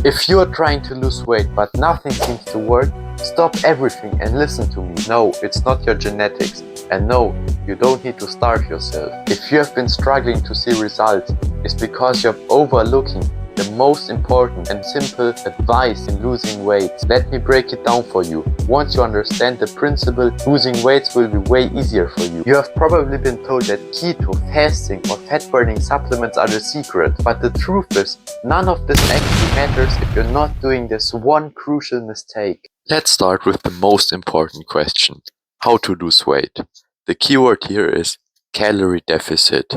If you're trying to lose weight but nothing seems to work, stop everything and listen to me. No, it's not your genetics. And no, you don't need to starve yourself. If you have been struggling to see results, it's because you're overlooking the most important and simple advice in losing weight. Let me break it down for you. Once you understand the principle, losing weight will be way easier for you. You have probably been told that keto, fasting or fat burning supplements are the secret. But the truth is, none of this actually matters if you're not doing this one crucial mistake. Let's start with the most important question. How to lose weight. The keyword here is calorie deficit.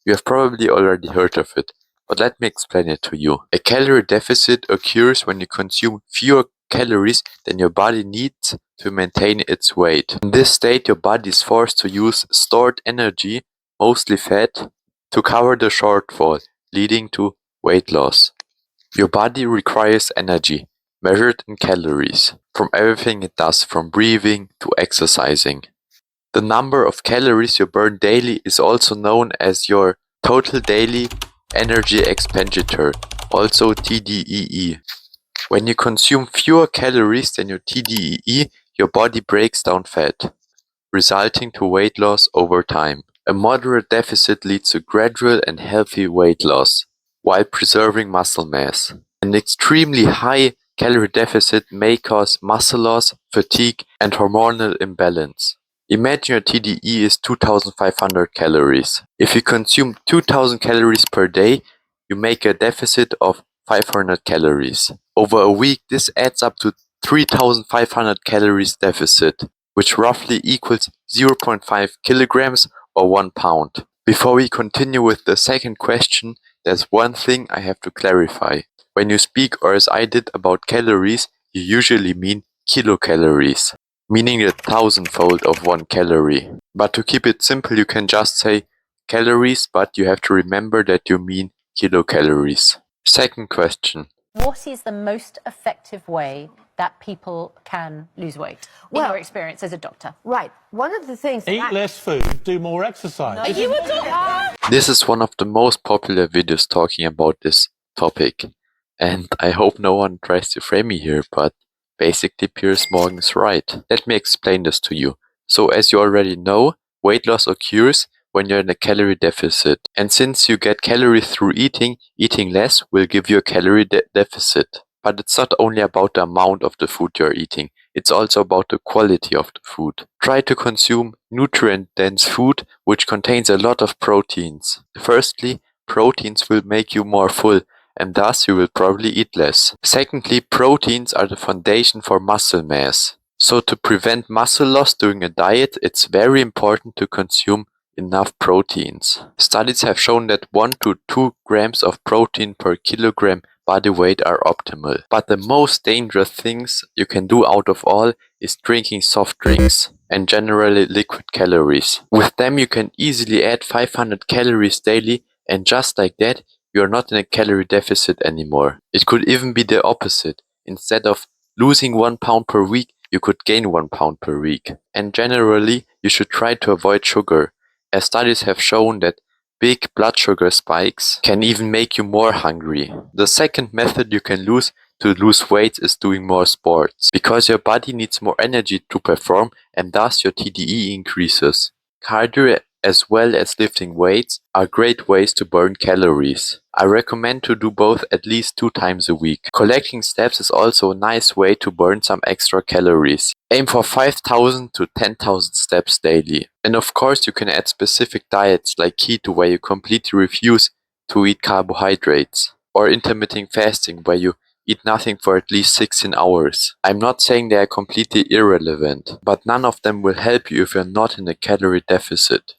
You have probably already heard of it, but let me explain it to you. A calorie deficit occurs when you consume fewer calories than your body needs to maintain its weight. In this state, your body is forced to use stored energy, mostly fat, to cover the shortfall, leading to weight loss. Your body requires energy, measured in calories, from everything it does, from breathing to exercising. The number of calories you burn daily is also known as your total daily energy expenditure, also TDEE. When you consume fewer calories than your TDEE, your body breaks down fat, resulting to weight loss over time. A moderate deficit leads to gradual and healthy weight loss, while preserving muscle mass. An extremely high calorie deficit may cause muscle loss, fatigue, and hormonal imbalance. Imagine your TDE is 2500 calories. If you consume 2000 calories per day, you make a deficit of 500 calories. Over a week, this adds up to 3500 calories deficit, which roughly equals 0.5 kilograms or 1 pound. Before we continue with the second question, there's one thing I have to clarify. When you speak, or as I did, about calories, you usually mean kilocalories, meaning the thousandfold of 1 calorie. But to keep it simple, you can just say calories, but you have to remember that you mean kilocalories. Second question. What is the most effective way that people can lose weight, in your experience as a doctor? Right. One of the things... Eat less food, do more exercise. Are you a doctor? This is one of the most popular videos talking about this topic. And I hope no one tries to frame me here, but basically Piers Morgan is right. Let me explain this to you. So as you already know, weight loss occurs when you're in a calorie deficit. And since you get calories through eating, eating less will give you a calorie deficit. But it's not only about the amount of the food you're eating, it's also about the quality of the food. Try to consume nutrient-dense food which contains a lot of proteins. Firstly, proteins will make you more full, and thus you will probably eat less. Secondly, proteins are the foundation for muscle mass. So to prevent muscle loss during a diet, it's very important to consume enough proteins. Studies have shown that 1 to 2 grams of protein per kilogram body weight are optimal. But the most dangerous things you can do out of all is drinking soft drinks and generally liquid calories. With them you can easily add 500 calories daily, and just like that, you're not in a calorie deficit anymore. It could even be the opposite. Instead of losing 1 pound per week, you could gain 1 pound per week. And generally, you should try to avoid sugar, as studies have shown that big blood sugar spikes can even make you more hungry. The second method you can use to lose weight is doing more sports, because your body needs more energy to perform and thus your TDE increases. Cardio as well as lifting weights are great ways to burn calories. I recommend to do both at least 2 times a week. Collecting steps is also a nice way to burn some extra calories. Aim for 5,000 to 10,000 steps daily. And of course you can add specific diets like keto, where you completely refuse to eat carbohydrates, or intermittent fasting, where you eat nothing for at least 16 hours. I'm not saying they are completely irrelevant, but none of them will help you if you're not in a calorie deficit.